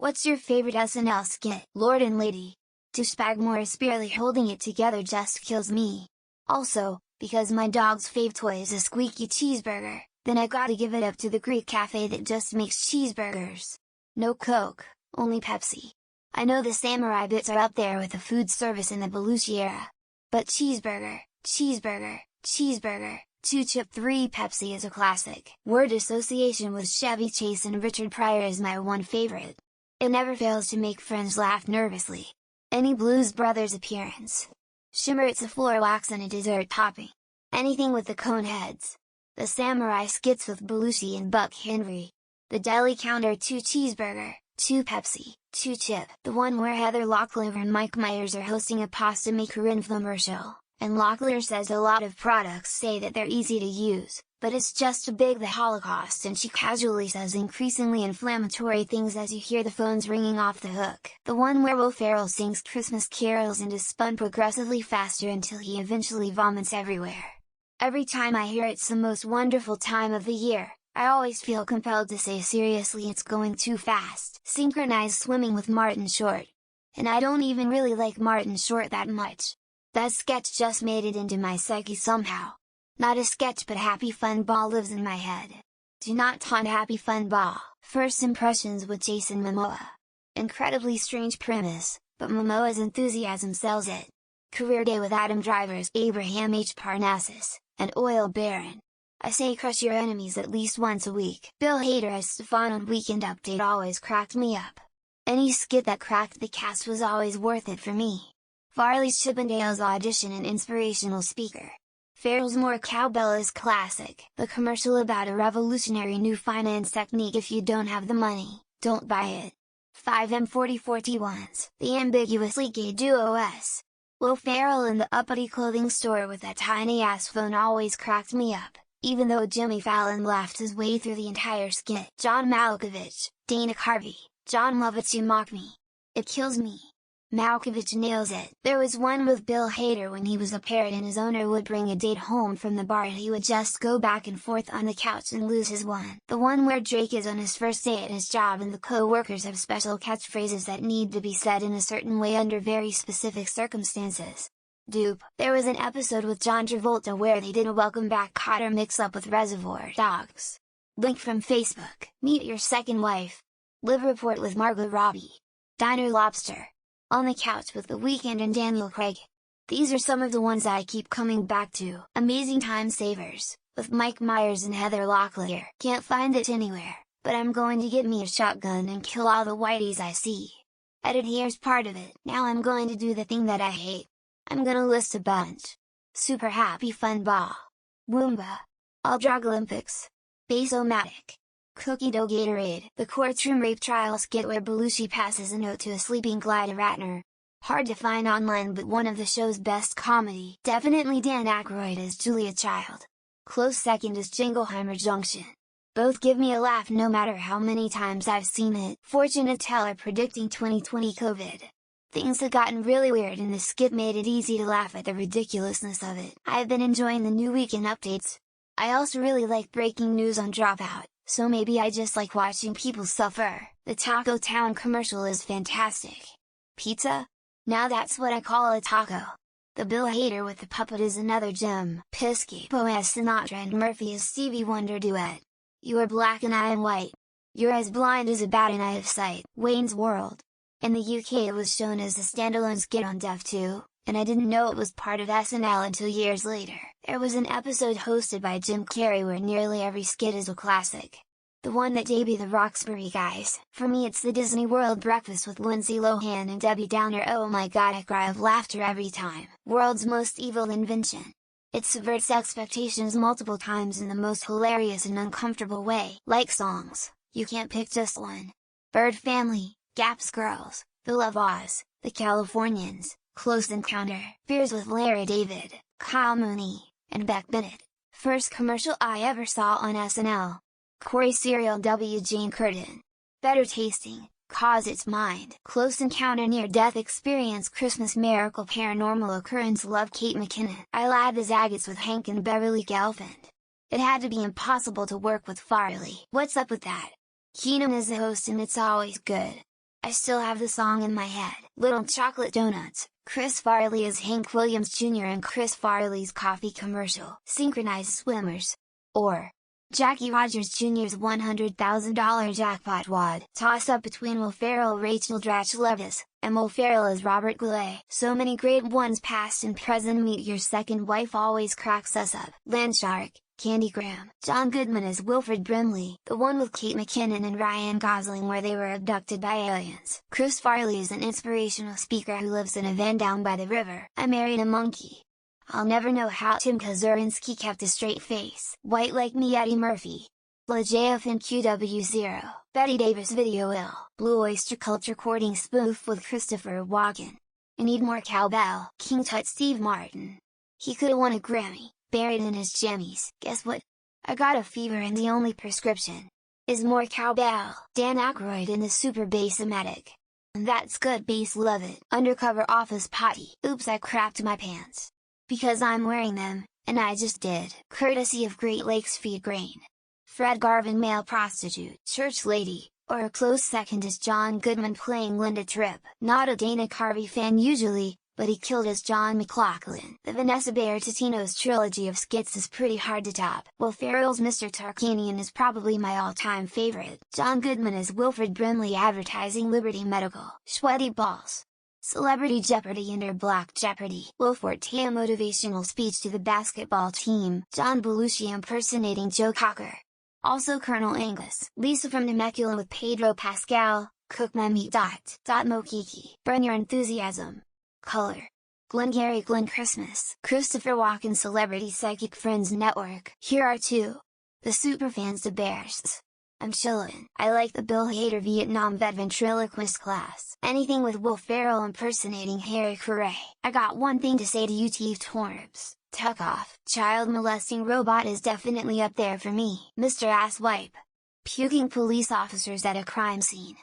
What's your favorite SNL skit? Lord and Lady. Douchebag is barely holding it together just kills me. Also, because my dog's fave toy is a squeaky cheeseburger, then I gotta give it up to the Greek cafe that just makes cheeseburgers. No Coke, only Pepsi. I know the samurai bits are up there with the food service in the Belushi era. But cheeseburger, cheeseburger, cheeseburger, 2-chip 3 Pepsi is a classic. Word association with Chevy Chase and Richard Pryor is my one favorite. It never fails to make friends laugh nervously. Any Blues Brothers appearance. Shimmer it's a floor wax and a dessert topping. Anything with the cone heads. The samurai skits with Belushi and Buck Henry. The deli counter 2 cheeseburger, 2 Pepsi, 2 chip. The one where Heather Locklear and Mike Myers are hosting a pasta maker infomercial, and Locklear says a lot of products say that they're easy to use, but it's just a big the Holocaust, and she casually says increasingly inflammatory things as you hear the phones ringing off the hook. The one where Will Ferrell sings Christmas carols and is spun progressively faster until he eventually vomits everywhere. Every time I hear it's the most wonderful time of the year, I always feel compelled to say seriously it's going too fast. Synchronized swimming with Martin Short. And I don't even really like Martin Short that much. That sketch just made it into my psyche somehow. Not a sketch but Happy Fun Ball lives in my head. Do not taunt Happy Fun Ball. First impressions with Jason Momoa. Incredibly strange premise, but Momoa's enthusiasm sells it. Career day with Adam Driver's Abraham H. Parnassus, an oil baron. I say crush your enemies at least once a week. Bill Hader as Stefan on Weekend Update always cracked me up. Any skit that cracked the cast was always worth it for me. Farley's Chippendales audition and inspirational speaker. Ferrell's More Cowbell is classic. The commercial about a revolutionary new finance technique: if you don't have the money, don't buy it. 5M4041's The ambiguously gay duo S. Will Ferrell in the uppity clothing store with that tiny ass phone always cracked me up, even though Jimmy Fallon laughed his way through the entire skit. John Malkovich, Dana Carvey, John Lovitz, you mock me. It kills me. Malkovich nails it. There was one with Bill Hader when he was a parrot and his owner would bring a date home from the bar and he would just go back and forth on the couch and lose his one. The one where Drake is on his first day at his job and the co-workers have special catchphrases that need to be said in a certain way under very specific circumstances. Dupe. There was an episode with John Travolta where they did a Welcome Back Kotter mix-up with Reservoir Dogs. Link from Facebook. Meet Your Second Wife. Live Report with Margot Robbie. Diner Lobster. On the Couch with The Weeknd and Daniel Craig. These are some of the ones I keep coming back to. Amazing Time Savers, with Mike Myers and Heather Locklear. Can't find it anywhere, but I'm going to get me a shotgun and kill all the whiteys I see. Edit here's part of it. Now I'm going to do the thing that I hate. I'm gonna list a bunch. Super Happy Fun Ball. Woomba. All Drug Olympics. Base-O-Matic. Cookie Dough Gatorade. The courtroom rape trial skit where Belushi passes a note to a sleeping Clyde Ratner. Hard to find online but one of the show's best comedy. Definitely Dan Aykroyd as Julia Child. Close second is Jingleheimer Junction. Both give me a laugh no matter how many times I've seen it. Fortune teller predicting 2020 COVID. Things have gotten really weird and the skit made it easy to laugh at the ridiculousness of it. I've been enjoying the new weekend updates. I also really like breaking news on Dropout, so maybe I just like watching people suffer. The Taco Town commercial is fantastic. Pizza? Now that's what I call a taco. The Bill Hader with the puppet is another gem. Piscopo as Sinatra and Murphy as Stevie Wonder duet. You are black and I am white. You're as blind as a bat and I have sight. Wayne's World. In the UK it was shown as a standalone skit on Def 2, and I didn't know it was part of SNL until years later. There was an episode hosted by Jim Carrey where nearly every skit is a classic. The one that debuted the Roxbury guys. For me it's the Disney World Breakfast with Lindsay Lohan and Debbie Downer. Oh my god, I cry of laughter every time. World's Most Evil Invention. It subverts expectations multiple times in the most hilarious and uncomfortable way. Like songs, you can't pick just one. Bird Family, Gaps Girls, The Love Oz, The Californians, Close Encounter, Fears with Larry David, Kyle Mooney, and Beck Bennett. First commercial I ever saw on SNL. Corey Cereal W. Jane Curtin. Better Tasting, Cause It's Mind. Close Encounter Near Death Experience Christmas Miracle Paranormal Occurrence Love Kate McKinnon. I Lad the Zagat's with Hank and Beverly Gelfand. It had to be impossible to work with Farley. What's up with that? Keenan is the host and it's always good. I still have the song in my head. Little Chocolate Donuts, Chris Farley as Hank Williams Jr. in Chris Farley's coffee commercial. Synchronized Swimmers. Or Jackie Rogers Jr.'s $100,000 jackpot wad. Toss-up between Will Ferrell, Rachel Dratch Levis, and Will Ferrell as Robert Goulet. So many great ones past and present. Meet Your Second Wife always cracks us up. Landshark, Candy Graham. John Goodman as Wilfred Brimley, the one with Kate McKinnon and Ryan Gosling where they were abducted by aliens. Chris Farley is an inspirational speaker who lives in a van down by the river. I Married a Monkey. I'll never know how Tim Kazurinsky kept a straight face. White Like Me Eddie Murphy. LaJF in QW0. Betty Davis Video Ill. Blue Oyster Cult recording spoof with Christopher Walken. I Need More Cowbell. King Tut Steve Martin. He could've won a Grammy, buried in his jammies. Guess what? I got a fever and the only prescription is more cowbell. Dan Aykroyd in the Super Bass-O-Matic. That's good bass, love it. Undercover Office Potty. Oops, I crapped my pants. Because I'm wearing them, and I just did. Courtesy of Great Lakes Feed Grain. Fred Garvin Male Prostitute. Church Lady, or a close second is John Goodman playing Linda Tripp. Not a Dana Carvey fan usually, but he killed as John McLaughlin. The Vanessa Bayer Totino's trilogy of skits is pretty hard to top. Will Ferrell's Mr. Tarkanian is probably my all-time favorite. John Goodman as Wilfred Brimley advertising Liberty Medical. Sweaty Balls. Celebrity Jeopardy! Enter Black Jeopardy! Will Forte a motivational speech to the basketball team. John Belushi impersonating Joe Cocker. Also Colonel Angus. Lisa from Temecula with Pedro Pascal, Cook My Meat. Mokiki. Burn Your Enthusiasm. Color. Glengarry Glen Christmas. Christopher Walken Celebrity Psychic Friends Network. Here are two. The Superfans de Bears. I'm chillin'. I like the Bill Hader Vietnam vet ventriloquist class. Anything with Will Ferrell impersonating Harry Carey. I got one thing to say to you Teeth Torbs. Tuck off. Child molesting robot is definitely up there for me. Mr. Asswipe. Puking police officers at a crime scene.